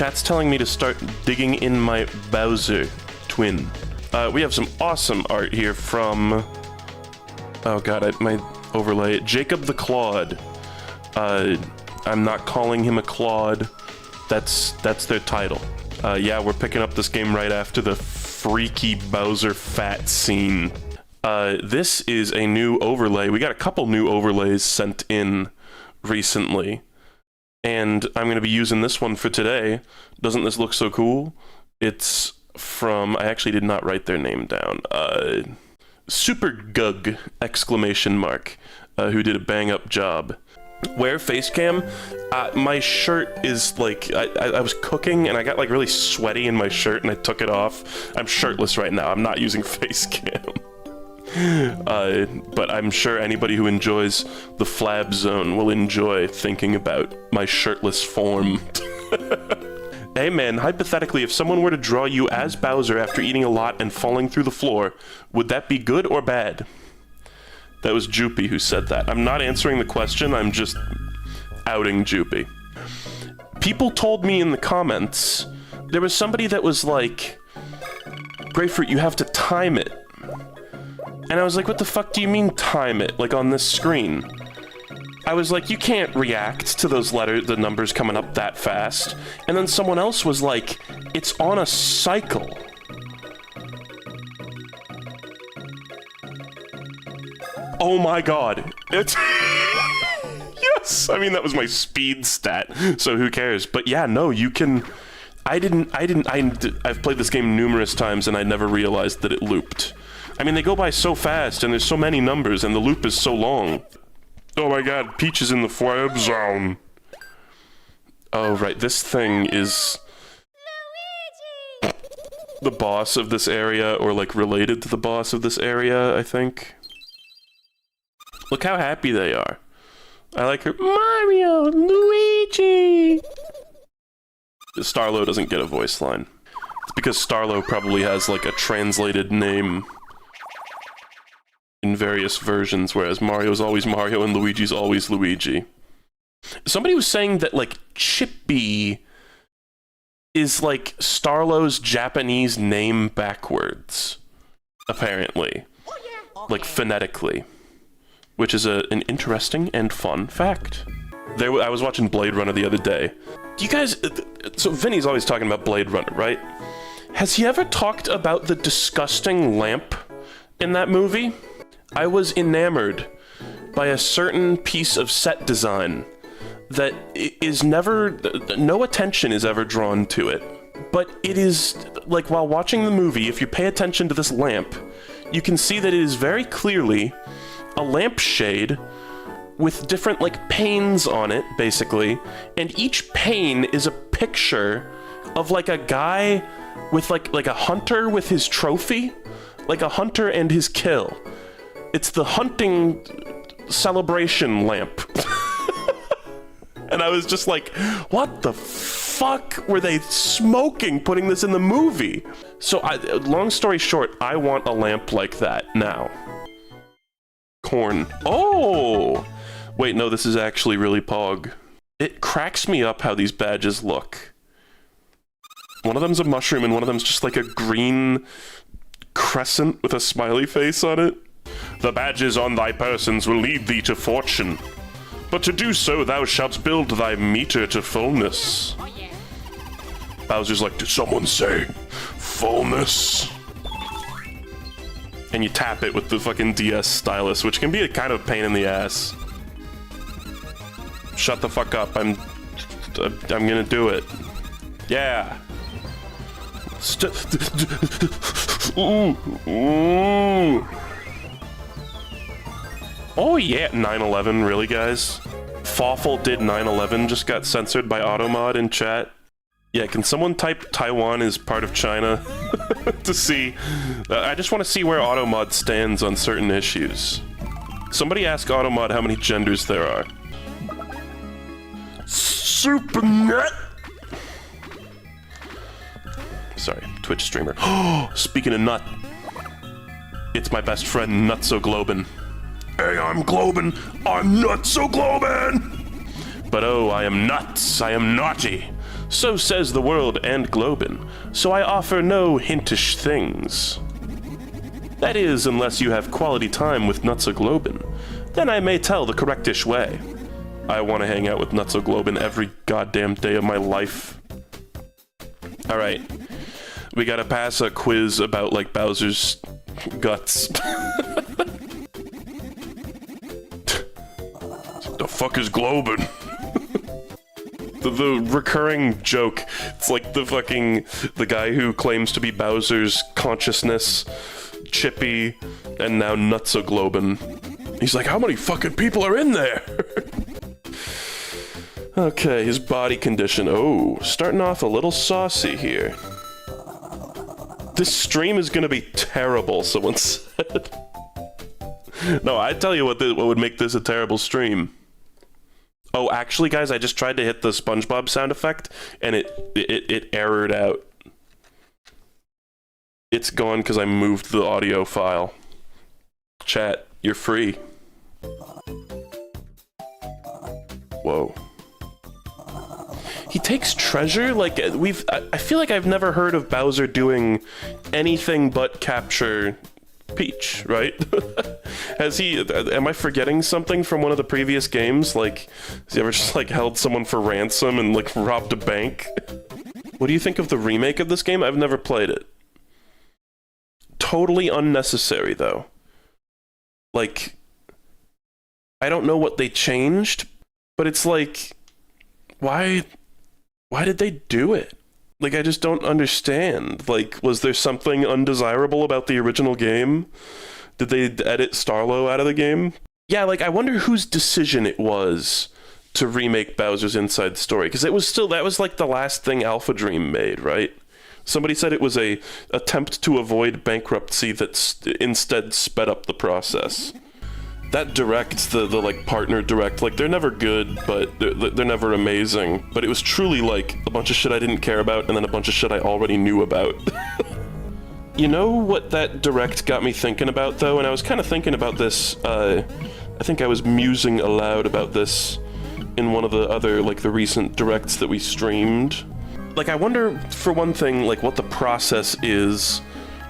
Chat's telling me to start digging in my Bowser twin. We have some awesome art here from... Oh god, my overlay. Jacob the Claude. I'm not calling him a Claude. That's their title. Yeah, we're picking up this game right after the freaky Bowser fat scene. This is a new overlay. We got a couple new overlays sent in recently. And I'm going to be using this one for today. Doesn't this look so cool? It's from... I actually did not write their name down. Super Gug! Exclamation mark. Who did a bang-up job. Wear face cam. My shirt is like... I was cooking and I got like really sweaty in my shirt and I took it off. I'm shirtless right now. I'm not using face cam. But I'm sure anybody who enjoys the Flab Zone will enjoy thinking about my shirtless form. Hey man, hypothetically, if someone were to draw you as Bowser after eating a lot and falling through the floor, would that be good or bad? That was Joopy who said that. I'm not answering the question, I'm just outing Joopy. People told me in the comments, there was somebody that was like, Grayfruit, you have to time it. And I was like, what the fuck do you mean time it, like on this screen? I was like, you can't react to those the numbers coming up that fast. And then someone else was like, it's on a cycle. Oh my god. It's... Yes! I mean, that was my speed stat, so who cares? But yeah, no, you can... I've played this game numerous times and I never realized that it looped. I mean, they go by so fast, and there's so many numbers, and the loop is so long. Oh my god, Peach is in the Flab Zone. Oh, right, this thing is... Luigi! The boss of this area, or like related to the boss of this area, I think. Look how happy they are. I like her. Mario! Luigi! Starlo doesn't get a voice line. It's because Starlo probably has like a translated name in various versions, whereas Mario's always Mario and Luigi's always Luigi. Somebody was saying that, like, Chippy is, like, Starlo's Japanese name backwards, apparently. Like, phonetically. Which is an interesting and fun fact. I was watching Blade Runner the other day. Do you guys... So, Vinny's always talking about Blade Runner, right? Has he ever talked about the disgusting lamp in that movie? I was enamored by a certain piece of set design that is never... No attention is ever drawn to it. But it is... Like, while watching the movie, if you pay attention to this lamp, you can see that it is very clearly a lampshade with different, like, panes on it, basically. And each pane is a picture of, like, a guy with, like a hunter with his trophy. Like a hunter and his kill. It's the hunting celebration lamp. And I was just like, what the fuck were they smoking putting this in the movie? So, long story short, I want a lamp like that now. Corn. Oh! Wait, no, this is actually really pog. It cracks me up how these badges look. One of them's a mushroom and one of them's just like a green crescent with a smiley face on it. The badges on thy persons will lead thee to fortune. But to do so, thou shalt build thy meter to fullness. Oh, yeah. Bowser's like, did someone say fullness? And you tap it with the fucking DS stylus, which can be a kind of pain in the ass. Shut the fuck up, I'm gonna do it. Yeah. Ooh. Ooh. Oh yeah, 9/11, really guys? Fawful did 9/11 just got censored by Automod in chat. Yeah, can someone type Taiwan is part of China to see? I just want to see where Automod stands on certain issues. Somebody ask Automod how many genders there are. Super nut. Sorry, Twitch streamer. Speaking of nut, it's my best friend Nutso Globin. Hey, I'm Globin. I'm Nutso Globin. But oh, I am nuts. I am naughty. So says the world and Globin, so I offer no hintish things. That is, unless you have quality time with Nutsa-Globin, then I may tell the correctish way. I want to hang out with Nutsa-Globin every goddamn day of my life. Alright. We gotta pass a quiz about, like, Bowser's guts. The fuck is Globin? the recurring joke. It's like the guy who claims to be Bowser's consciousness, Chippy, and now Nutsa-Globin. He's like, how many fucking people are in there? Okay, his body condition. Oh, starting off a little saucy here. This stream is gonna be terrible, someone said. No, I tell you what would make this a terrible stream. Oh, actually, guys, I just tried to hit the SpongeBob sound effect, and it errored out. It's gone because I moved the audio file. Chat, you're free. Whoa. He takes treasure? Like, I feel like I've never heard of Bowser doing anything but capture Peach, right? Has he, am I forgetting something from one of the previous games? Like, has he ever just, like, held someone for ransom and, like, robbed a bank? What do you think of the remake of this game? I've never played it. Totally unnecessary, though. Like, I don't know what they changed, but it's like, why did they do it? Like, I just don't understand. Like, was there something undesirable about the original game? Did they edit Starlo out of the game? Yeah, like, I wonder whose decision it was to remake Bowser's Inside Story, because it was still, that was like the last thing Alpha Dream made, right? Somebody said it was a attempt to avoid bankruptcy that instead sped up the process. That direct, the like partner direct, like they're never good, but they're never amazing. But it was truly like a bunch of shit I didn't care about, and then a bunch of shit I already knew about. You know what that direct got me thinking about, though? And I was kind of thinking about this, I think I was musing aloud about this in one of the other, like, the recent directs that we streamed. Like, I wonder, for one thing, like, what the process is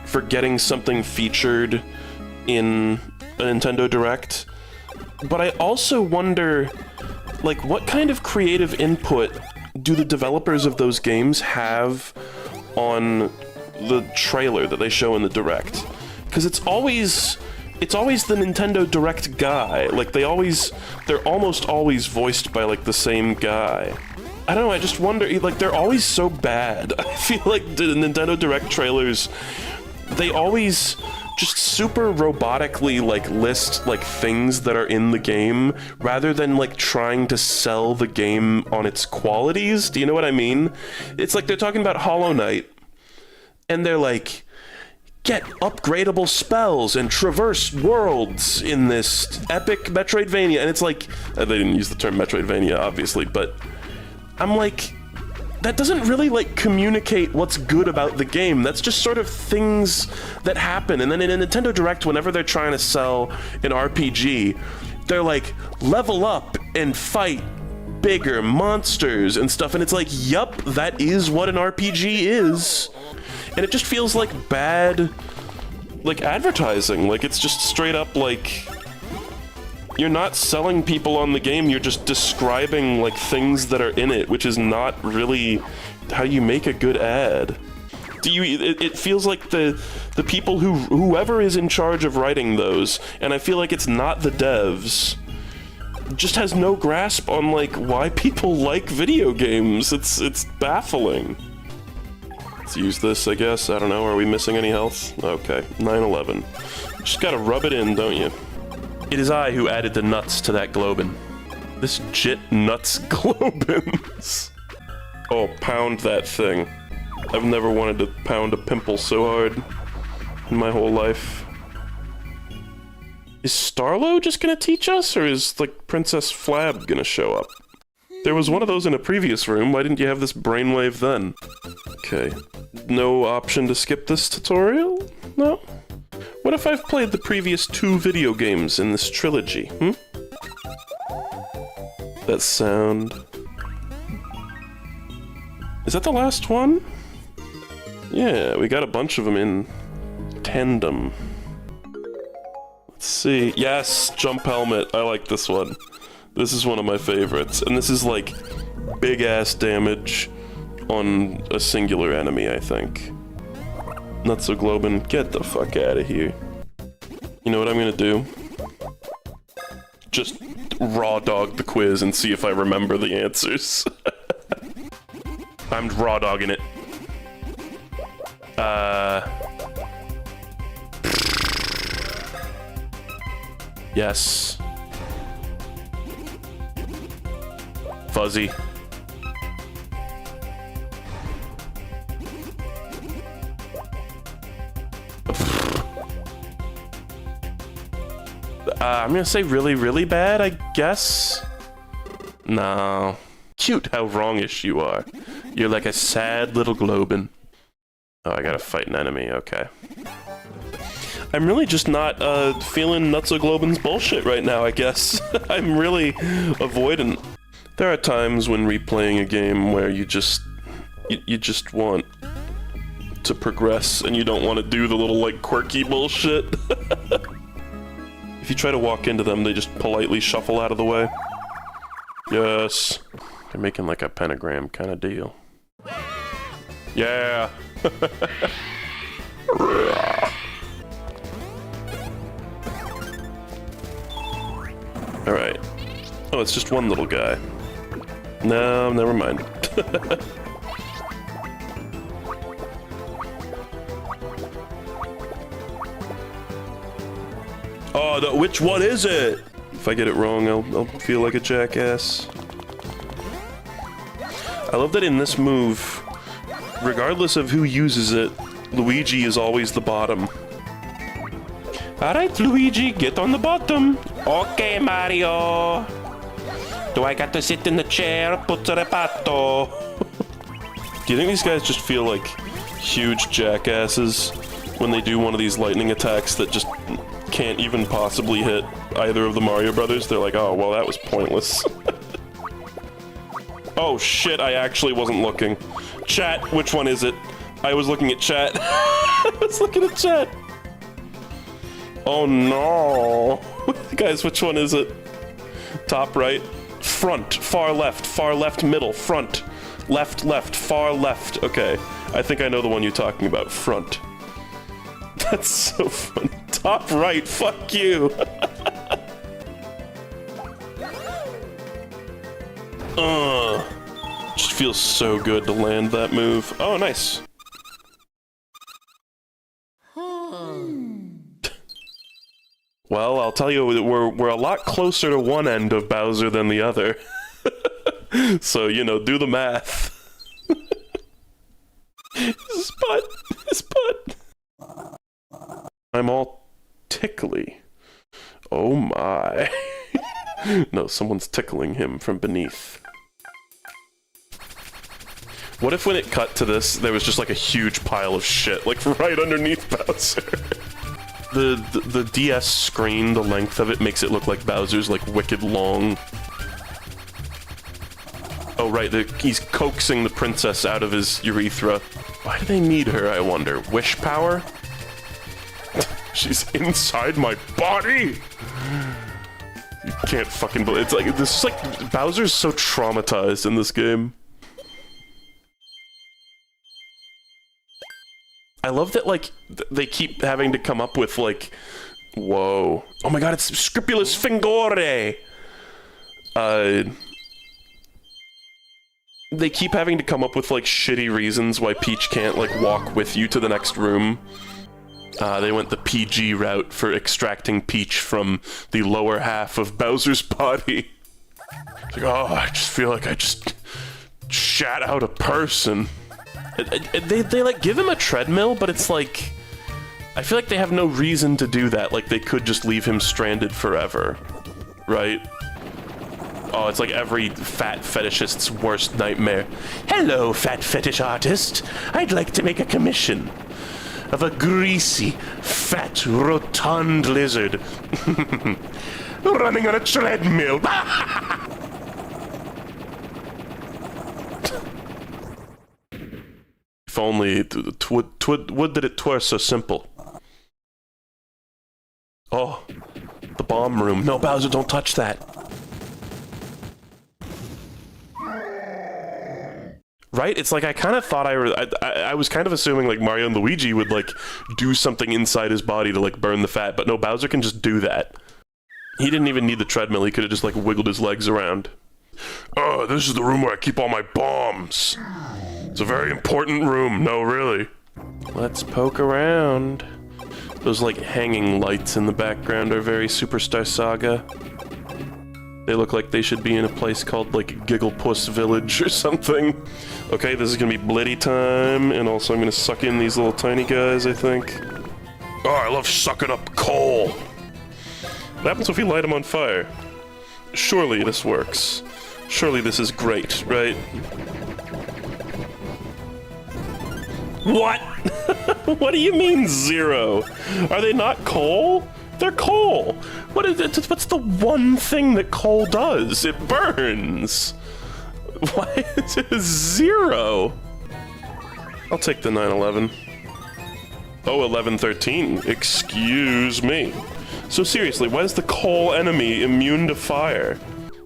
for getting something featured in a Nintendo Direct. But I also wonder, like, what kind of creative input do the developers of those games have on the trailer that they show in the Direct? Because it's always the Nintendo Direct guy. Like, they're almost always voiced by, like, the same guy. I don't know, I just wonder, like, they're always so bad. I feel like the Nintendo Direct trailers, they always just super robotically, like, list, like, things that are in the game, rather than, like, trying to sell the game on its qualities. Do you know what I mean? It's like they're talking about Hollow Knight, and they're like, get upgradable spells and traverse worlds in this epic Metroidvania, and it's like, they didn't use the term Metroidvania, obviously, but I'm like, that doesn't really, like, communicate what's good about the game. That's just sort of things that happen. And then in a Nintendo Direct, whenever they're trying to sell an RPG, they're like, level up and fight bigger monsters and stuff. And it's like, yup, that is what an RPG is. And it just feels like bad, like, advertising. Like, it's just straight up, like, you're not selling people on the game, you're just describing, like, things that are in it, which is not really how you make a good ad. It feels like the people whoever is in charge of writing those, and I feel like it's not the devs, just has no grasp on, like, why people like video games. It's baffling. Let's use this, I guess. I don't know, are we missing any health? Okay, 9/11. Just gotta rub it in, don't you? It is I who added the nuts to that Globin. This jit nuts Globins. Oh, pound that thing. I've never wanted to pound a pimple so hard in my whole life. Is Starlo just gonna teach us, or is, like, Princess Flab gonna show up? There was one of those in a previous room, why didn't you have this brainwave then? Okay. No option to skip this tutorial? No? What if I've played the previous 2 video games in this trilogy, That sound. Is that the last one? Yeah, we got a bunch of them in tandem. Let's see. Yes, jump helmet. I like this one. This is one of my favorites. And this is like big-ass damage on a singular enemy, I think. Not so globin, get the fuck out of here. You know what I'm gonna do? Just raw dog the quiz and see if I remember the answers. I'm raw dogging it. Yes. Fuzzy. I'm gonna say really, really bad, I guess? No. Cute how wrongish you are. You're like a sad little globin. Oh, I gotta fight an enemy, okay. I'm really just not, feeling Nutso-Globin's bullshit right now, I guess. I'm really avoidant. There are times when replaying a game where you just want to progress and you don't want to do the little, like, quirky bullshit. If you try to walk into them, they just politely shuffle out of the way. Yes. They're making like a pentagram kind of deal. Yeah. Alright. Oh, it's just one little guy. No, never mind. Oh, which one is it? If I get it wrong, I'll feel like a jackass. I love that in this move, regardless of who uses it, Luigi is always the bottom. Alright, Luigi, get on the bottom. Okay, Mario. Do I got to sit in the chair? Puzza repato. Do you think these guys just feel like huge jackasses when they do one of these lightning attacks that just can't even possibly hit either of the Mario Brothers? They're like, oh, well, that was pointless. Oh shit, I actually wasn't looking. Chat, which one is it? I was looking at chat. I was looking at chat. Oh no. Guys, which one is it? Top right, front, far left, middle, front, left, far left. Okay, I think I know the one you're talking about, front. That's so funny. Top right, fuck you. Just feels so good to land that move. Oh, nice. Well, I'll tell you, we're a lot closer to one end of Bowser than the other. So, you know, do the math. His butt. I'm all tickly. Oh my. No, someone's tickling him from beneath. What if when it cut to this, there was just like a huge pile of shit, like right underneath Bowser? The DS screen, the length of it makes it look like Bowser's like wicked long. Oh right, he's coaxing the princess out of his urethra. Why do they need her, I wonder? Wish power? She's inside my body! You can't fucking believe it's like, this is like, Bowser's so traumatized in this game. I love that, like, they keep having to come up with, like, whoa. Oh my god, it's Scrupulous Fingore! They keep having to come up with, like, shitty reasons why Peach can't, like, walk with you to the next room. They went the PG route for extracting Peach from the lower half of Bowser's body. It's like, oh, I just feel like I just shat out a person. They like give him a treadmill, but it's like, I feel like they have no reason to do that. Like they could just leave him stranded forever, right? Oh, it's like every fat fetishist's worst nightmare. Hello, fat fetish artist. I'd like to make a commission of a greasy, fat, rotund lizard running on a treadmill. If only would that it were so simple. Oh, the bomb room. No, Bowser, don't touch that. Right? It's like I kind of thought I was kind of assuming like Mario and Luigi would like do something inside his body to like burn the fat, but no, Bowser can just do that. He didn't even need the treadmill. He could have just like wiggled his legs around. Oh, this is the room where I keep all my bombs. It's a very important room. No, really. Let's poke around. Those like hanging lights in the background are very Superstar Saga. They look like they should be in a place called like Gigglepuss Village or something. Okay, this is gonna be Blitty time, and also I'm gonna suck in these little tiny guys, I think. Oh, I love sucking up coal. What happens if we light them on fire? Surely this works. Surely this is great, right? What? What do you mean 0? Are they not coal? They're coal. What's the one thing that coal does? It burns. Why is it 0? I'll take the 911. Oh, 1113. Excuse me. So seriously, why is the coal enemy immune to fire?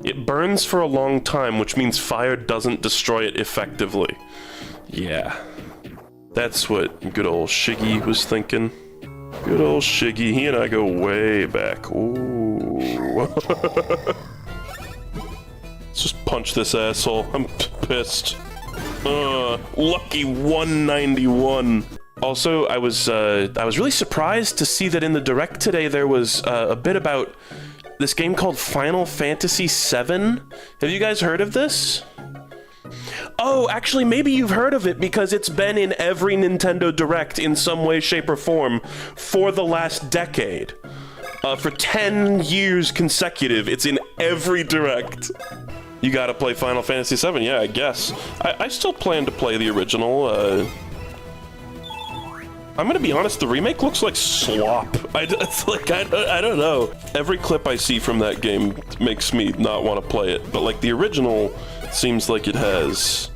It burns for a long time, which means fire doesn't destroy it effectively. Yeah. That's what good old Shiggy was thinking. Good old Shiggy. He and I go way back. Ooh. Let's just punch this asshole. I'm pissed. Lucky 191. Also, I was really surprised to see that in the Direct today there was a bit about this game called Final Fantasy VII. Have you guys heard of this? Oh, actually, maybe you've heard of it because it's been in every Nintendo Direct in some way, shape, or form for the last decade. For 10 years consecutive, it's in every Direct. You gotta play Final Fantasy VII, yeah, I guess. I still plan to play the original. I'm gonna be honest, the remake looks like slop. It's like, I don't know. Every clip I see from that game makes me not want to play it, but like the original seems like it has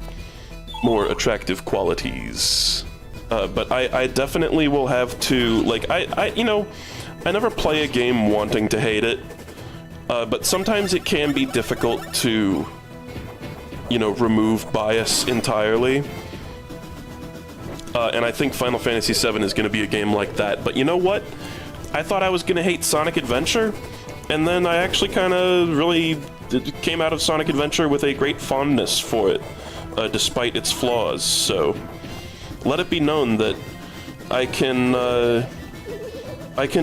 more attractive qualities. But I definitely will have to, like, you know, I never play a game wanting to hate it, but sometimes it can be difficult to, you know, remove bias entirely. And I think Final Fantasy VII is going to be a game like that. But you know what? I thought I was going to hate Sonic Adventure, and then I actually kind of really came out of Sonic Adventure with a great fondness for it, despite its flaws. So let it be known that I can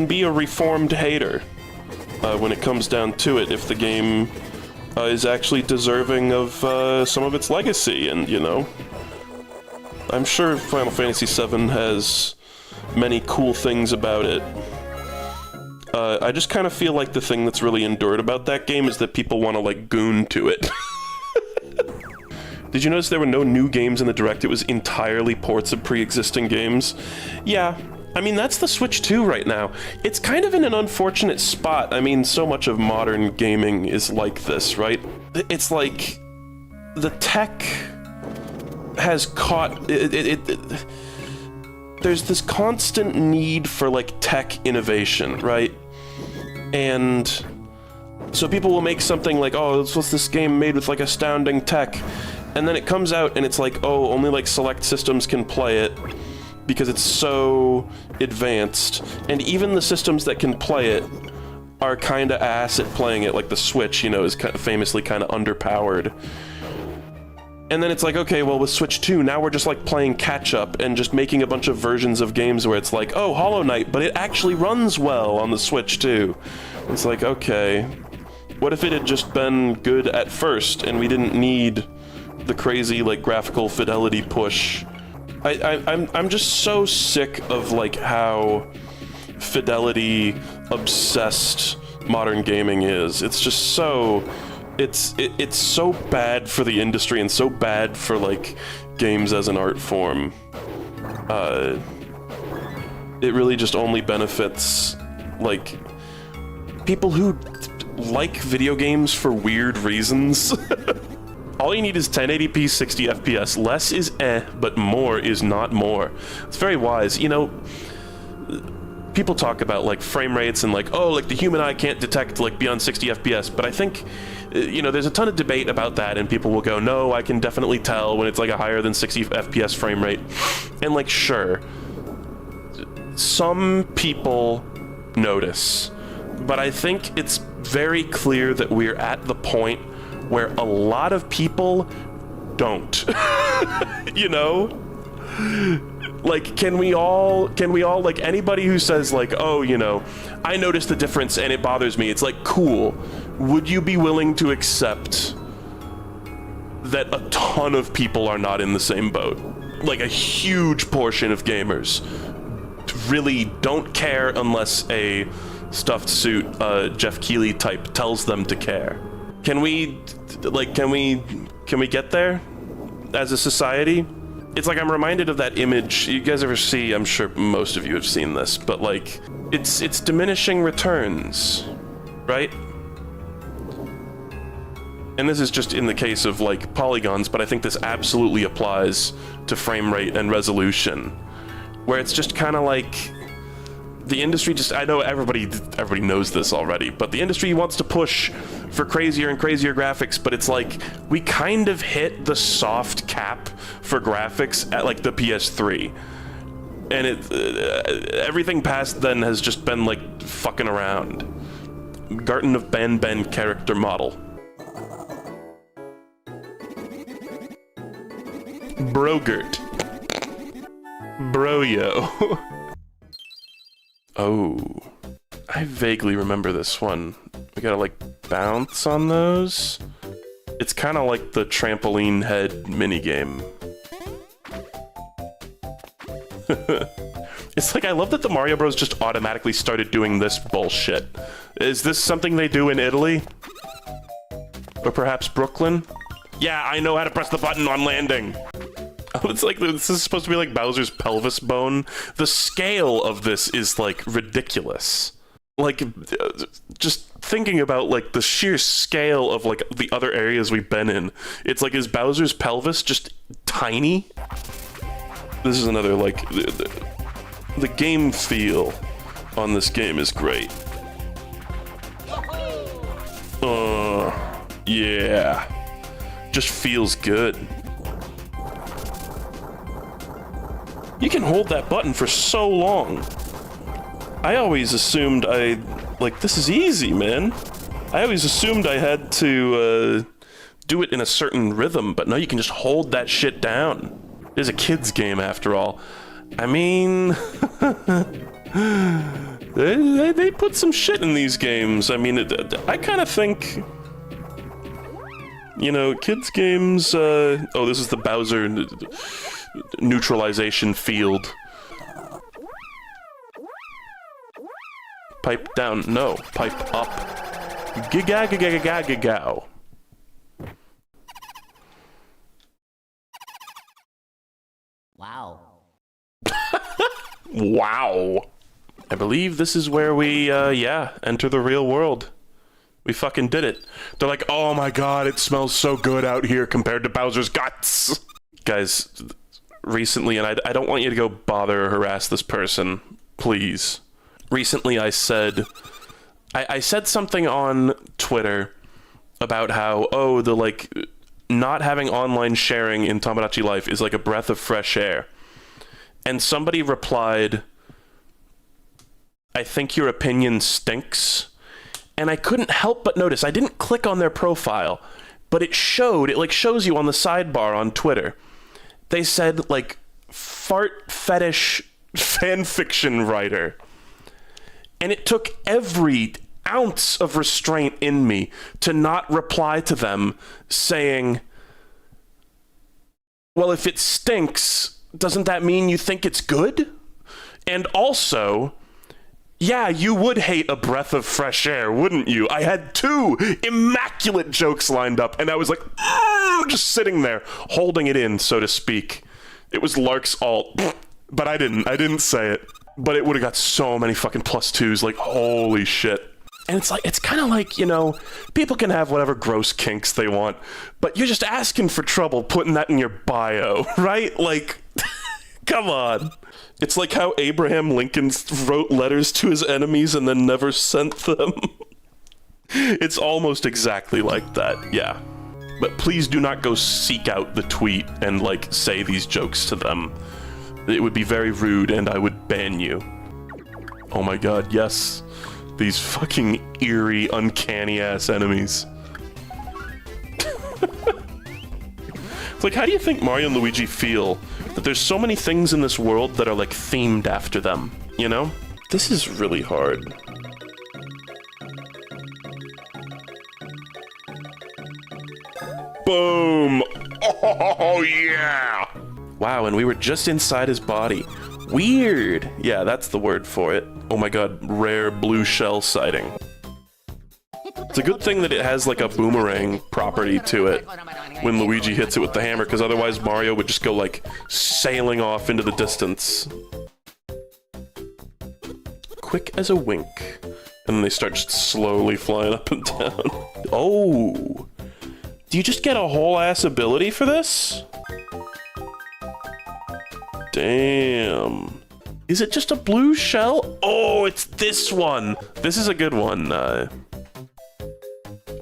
be a reformed hater when it comes down to it, if the game is actually deserving of some of its legacy, and you know. I'm sure Final Fantasy VII has many cool things about it. I just kind of feel like the thing that's really endured about that game is that people want to, like, goon to it. Did you notice there were no new games in the Direct? It was entirely ports of pre-existing games. Yeah, I mean, that's the Switch 2 right now. It's kind of in an unfortunate spot. I mean, so much of modern gaming is like this, right? It's like the tech has caught there's this constant need for like tech innovation, right? And so people will make something like, oh, what's this game made with like astounding tech, and then it comes out and it's like, oh, only like select systems can play it because it's so advanced, and even the systems that can play it are kind of ass at playing it. Like the Switch, you know, is famously kind of underpowered. And then it's like, okay, well, with Switch 2, now we're just, like, playing catch-up and just making a bunch of versions of games where it's like, oh, Hollow Knight, but it actually runs well on the Switch 2. It's like, okay, what if it had just been good at first and we didn't need the crazy, like, graphical fidelity push? I'm just so sick of, like, how fidelity-obsessed modern gaming is. It's just so... It's so bad for the industry and so bad for, like, games as an art form. It really just only benefits, like, people who like video games for weird reasons. All you need is 1080p 60 FPS. Less is but more is not more. It's very wise. You know, people talk about like frame rates and like, oh, like the human eye can't detect like beyond 60 FPS, but I think, you know, there's a ton of debate about that, and people will go, no, I can definitely tell when it's like a higher than 60 FPS frame rate. And like, sure, some people notice, but I think it's very clear that we're at the point where a lot of people don't. You know? Like, can we all, like, anybody who says, like, oh, you know, I noticed the difference and it bothers me, it's like, cool. Would you be willing to accept that a ton of people are not in the same boat? Like, a huge portion of gamers really don't care unless a stuffed suit, Jeff Keighley type tells them to care. Can we get there as a society? It's like I'm reminded of that image you guys ever see. I'm sure most of you have seen this, but like it's diminishing returns, right? And this is just in the case of like polygons, but I think this absolutely applies to frame rate and resolution, where it's just kind of like the industry just, I know everybody knows this already, but the industry wants to push for crazier and crazier graphics, but it's like we kind of hit the soft cap for graphics at like the PS3, and everything past then has just been like fucking around. Garten of Ben character model. Brogert. Broyo. Oh, I vaguely remember this one. We gotta like bounce on those. It's kind of like the trampoline head minigame. It's like, I love that the Mario Bros just automatically started doing this bullshit. Is this something they do in Italy? Or perhaps Brooklyn? Yeah, I know how to press the button on landing. It's like, this is supposed to be like Bowser's pelvis bone. The scale of this is like ridiculous. Like, just thinking about like the sheer scale of like the other areas we've been in. It's like, is Bowser's pelvis just tiny? This is another like, the game feel on this game is great. Yeah. Just feels good. You can hold that button for so long. I always assumed this is easy, man. I always assumed I had to do it in a certain rhythm, but no, you can just hold that shit down. It is a kid's game after all. I mean, they put some shit in these games. I mean, I kind of think, you know, kids games, oh, this is the Bowser neutralization field. Pipe down, no, pipe up. Giga. Wow. Wow. I believe this is where we, enter the real world. We fucking did it. They're like, oh my god, it smells so good out here compared to Bowser's guts. Guys, recently, and I don't want you to go bother or harass this person, please. Recently I said something on Twitter about how, oh, the like, not having online sharing in Tamagotchi life is like a breath of fresh air. And somebody replied, I think your opinion stinks. And I couldn't help but notice, I didn't click on their profile, but it shows you on the sidebar on Twitter. They said, like, fart fetish fanfiction writer. And it took every ounce of restraint in me to not reply to them saying, well, if it stinks, doesn't that mean you think it's good? And also, yeah, you would hate a breath of fresh air, wouldn't you? I had two immaculate jokes lined up, and I was like, just sitting there, holding it in, so to speak. It was Lark's alt, but I didn't say it. But it would have got so many fucking +2s, like, holy shit. And it's kind of like, people can have whatever gross kinks they want, but you're just asking for trouble putting that in your bio, right? Like, come on. It's like how Abraham Lincoln wrote letters to his enemies and then never sent them. It's almost exactly like that, yeah. But please do not go seek out the tweet and, like, say these jokes to them. It would be very rude and I would ban you. Oh my god, yes. These fucking eerie, uncanny-ass enemies. It's like, how do you think Mario and Luigi feel that there's so many things in this world that are, like, themed after them, you know? This is really hard. Boom! Oh, yeah! Wow, and we were just inside his body. Weird! Yeah, that's the word for it. Oh my god, rare blue shell sighting. It's a good thing that it has like a boomerang property to it when Luigi hits it with the hammer, because otherwise Mario would just go like sailing off into the distance. Quick as a wink. And then they start just slowly flying up and down. Oh! Do you just get a whole ass ability for this? Damn. Is it just a blue shell? Oh, it's this one. This is a good one.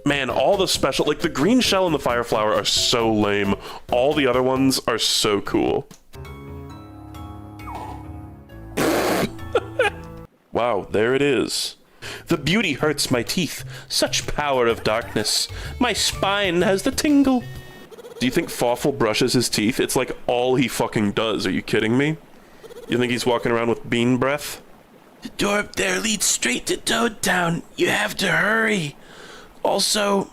Man, all the special, like the green shell and the fire flower are so lame. All the other ones are so cool. Wow, there it is. The beauty hurts my teeth. Such power of darkness. My spine has the tingle. Do you think Fawful brushes his teeth? It's like all he fucking does. Are you kidding me? You think he's walking around with bean breath? The door up there leads straight to Toad Town. You have to hurry. Also,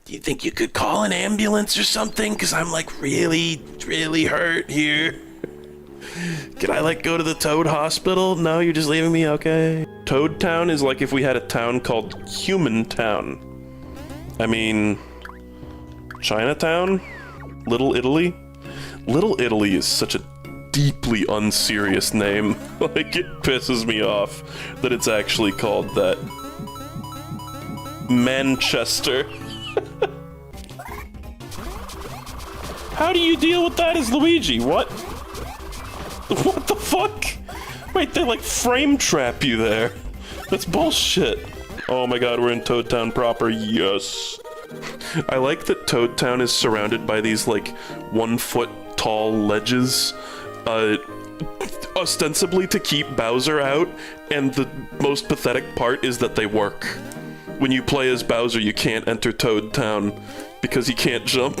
do you think you could call an ambulance or something? Because I'm like really, really hurt here. Can I like go to the Toad Hospital? No, you're just leaving me? Okay. Toad Town is like if we had a town called Human Town. I mean, Chinatown? Little Italy? Little Italy is such a deeply unserious name. Like, it pisses me off that it's actually called that. Manchester. How do you deal with that as Luigi? What? What the fuck? Wait, they like frame trap you there. That's bullshit. Oh my god, we're in Toad Town proper. Yes. I like that Toad Town is surrounded by these like 1 foot tall ledges, ostensibly to keep Bowser out, and the most pathetic part is that they work. When you play as Bowser, you can't enter Toad Town because he can't jump.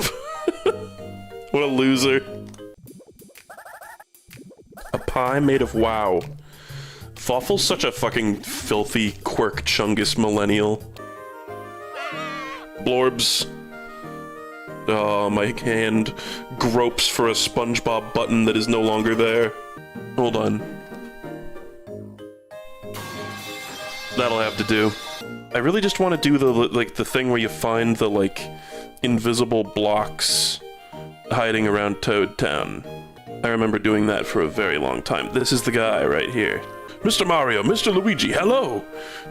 What a loser. A pie made of wow. Fawful's such a fucking filthy quirk chungus millennial. Blorbs. Oh, my hand gropes for a SpongeBob button that is no longer there. Hold on. That'll have to do. I really just want to do the thing where you find the, like, invisible blocks hiding around Toad Town. I remember doing that for a very long time. This is the guy right here. Mr. Mario, Mr. Luigi, hello!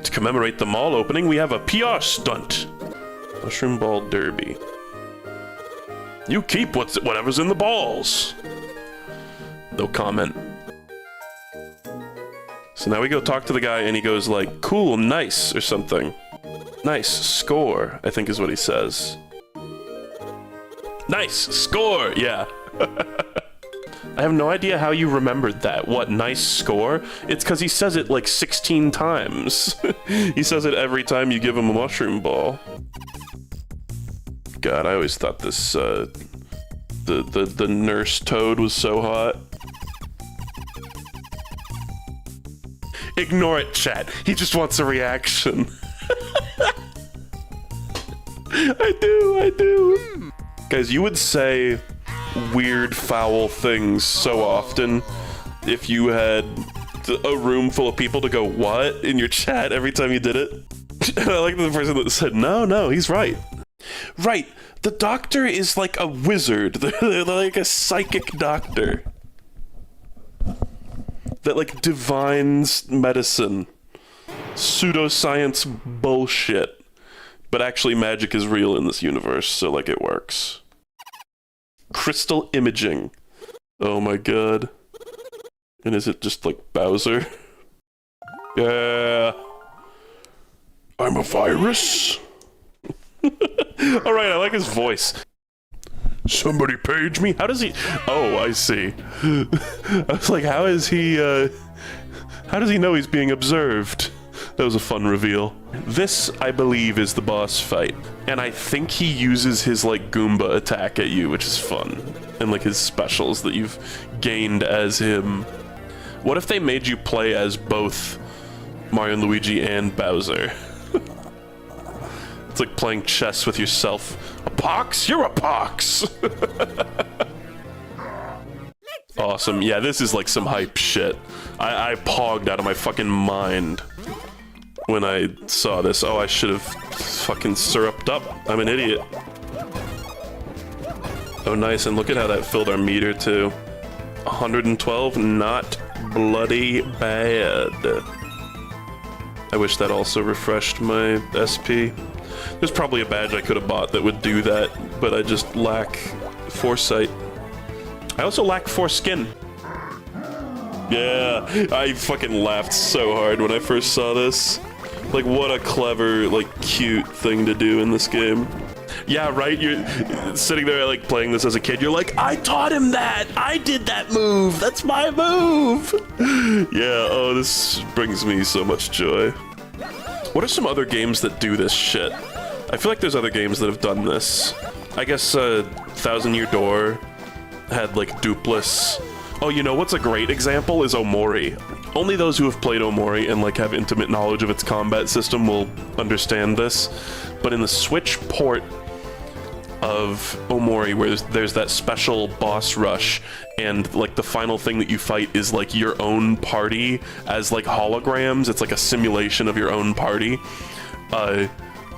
To commemorate the mall opening, we have a PR stunt. Mushroom Ball Derby. You keep whatever's in the balls. No comment. So now we go talk to the guy and he goes like, cool, nice, or something. Nice, score, I think is what he says. Nice, score, yeah. I have no idea how you remembered that. What, nice score? It's because he says it like 16 times. He says it every time you give him a mushroom ball. God, I always thought this, the nurse Toad was so hot. Ignore it, chat. He just wants a reaction. I do. Guys, you would say weird, foul things so often if you had a room full of people to go, what? In your chat every time you did it. And I like the person that said, no, he's right. Right, the doctor is like a wizard. They're like a psychic doctor. That like divines medicine. pseudoscience bullshit. But actually magic is real in this universe, so like it works. Crystal imaging. Oh my god. And is it just like Bowser? Yeah. I'm a virus. Alright, I like his voice. Somebody page me? How does he... Oh, I see. I was like, how does he know he's being observed? That was a fun reveal. This, I believe, is the boss fight. And I think he uses his, like, Goomba attack at you, which is fun. And, like, his specials that you've gained as him. What if they made you play as both Mario and Luigi and Bowser? It's like playing chess with yourself. A pox? You're a pox! Awesome. Yeah, this is like some hype shit. I pogged out of my fucking mind when I saw this. Oh, I should have fucking syruped up. I'm an idiot. Oh, nice. And look at how that filled our meter, too. 112, not bloody bad. I wish that also refreshed my SP. There's probably a badge I could have bought that would do that, but I just lack foresight. I also lack foreskin. Yeah, I fucking laughed so hard when I first saw this. Like, what a clever, like, cute thing to do in this game. Yeah, right? You're sitting there, like, playing this as a kid. You're like, I taught him that! I did that move! That's my move! Yeah, oh, this brings me so much joy. What are some other games that do this shit? I feel like there's other games that have done this. I guess, Thousand Year Door had, like, Dupless. Oh, you know what's a great example is Omori. Only those who have played Omori and, like, have intimate knowledge of its combat system will understand this. But in the Switch port of Omori, where there's that special boss rush, and, like, the final thing that you fight is, like, your own party as, like, holograms. It's like a simulation of your own party.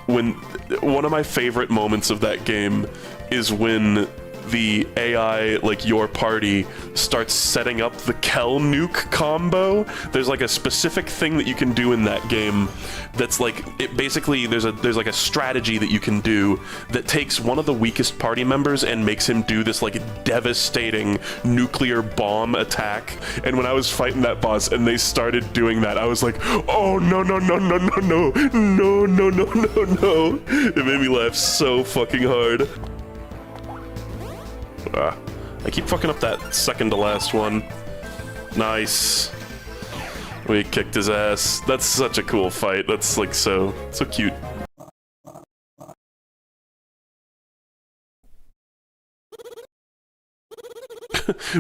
When one of my favorite moments of that game is when the AI, like your party, starts setting up the Kel nuke combo. There's like a specific thing that you can do in that game that's like, it basically, there's like a strategy that you can do that takes one of the weakest party members and makes him do this like devastating nuclear bomb attack. And when I was fighting that boss and they started doing that, I was like, oh no no no no no no no no no no no. It made me laugh so fucking hard. I keep fucking up that second to last one. Nice. We kicked his ass. That's such a cool fight. That's like so cute.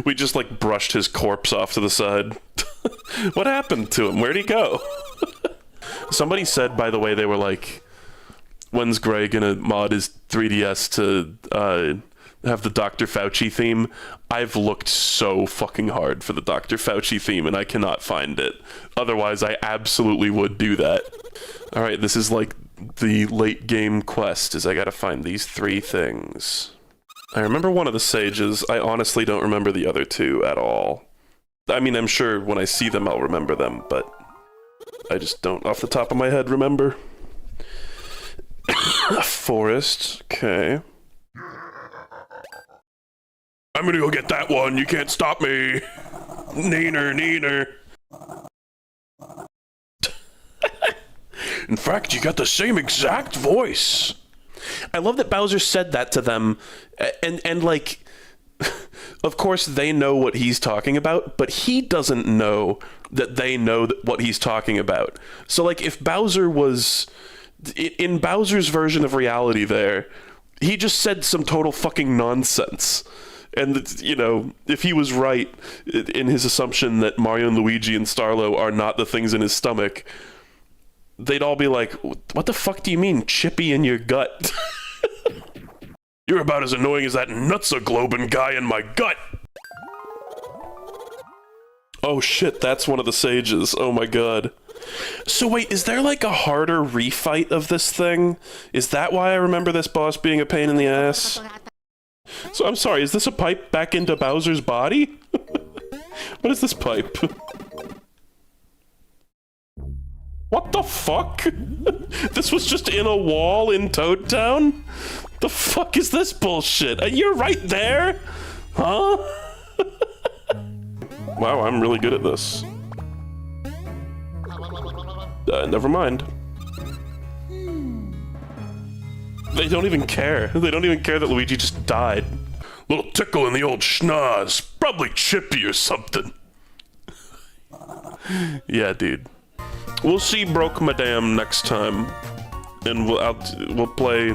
We just like brushed his corpse off to the side. What happened to him? Where'd he go? Somebody said, by the way, they were like, when's Gray gonna mod his 3DS to have the Dr. Fauci theme? I've looked so fucking hard for the Dr. Fauci theme and I cannot find it. Otherwise, I absolutely would do that. Alright, this is like the late game quest, is I gotta find these 3 things. I remember one of the sages. I honestly don't remember the other 2 at all. I mean, I'm sure when I see them I'll remember them, but I just don't off the top of my head remember. Forest, okay. I'm gonna go get that one, you can't stop me! Neener, neener! In fact, you got the same exact voice! I love that Bowser said that to them, and like, of course they know what he's talking about, but he doesn't know that they know what he's talking about. So like, if Bowser was... in Bowser's version of reality there, he just said some total fucking nonsense. And, you know, if he was right in his assumption that Mario and Luigi and Starlo are not the things in his stomach, they'd all be like, what the fuck do you mean, chippy in your gut? You're about as annoying as that nuts-a-globin guy in my gut! Oh shit, that's one of the sages. Oh my god. So wait, is there like a harder refight of this thing? Is that why I remember this boss being a pain in the ass? So I'm sorry, is this a pipe back into Bowser's body? What is this pipe? What the fuck? This was just in a wall in Toad Town? The fuck is this bullshit? You're right there? Huh? Wow, I'm really good at this. Never mind. They don't even care. They don't even care that Luigi just died. Little tickle in the old schnoz. Probably chippy or something. Yeah, dude. We'll see Broke Madame next time, and we'll play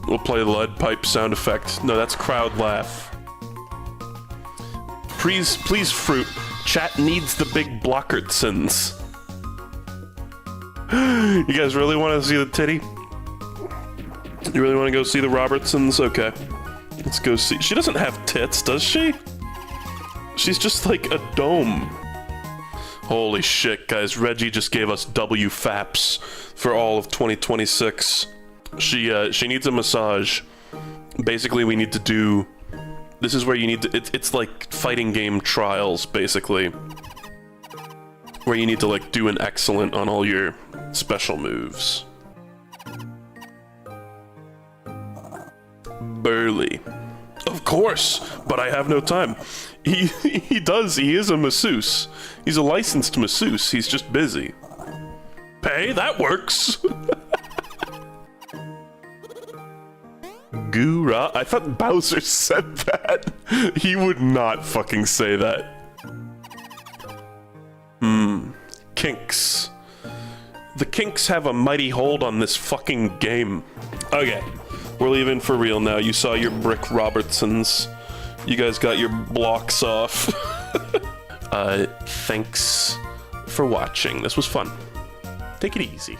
the lead pipe sound effect. No, that's crowd laugh. Please, Fruit. Chat needs the big Blockertsons. You guys really want to see the titty? You really want to go see the Robertsons? Okay. Let's go see. She doesn't have tits, does she? She's just like a dome. Holy shit, guys. Reggie just gave us WFAPs for all of 2026. She needs a massage. Basically, we need to do... This is where you need to... It's like fighting game trials, basically. Where you need to, like, do an excellent on all your special moves. Burly. Of course, but I have no time. He is a masseuse. He's a licensed masseuse. He's just busy. Hey, that works. Gura? I thought Bowser said that. He would not fucking say that. Kinks. The kinks have a mighty hold on this fucking game. Okay, we're leaving for real now. You saw your brick Robertsons. You guys got your blocks off. Thanks for watching. This was fun. Take it easy.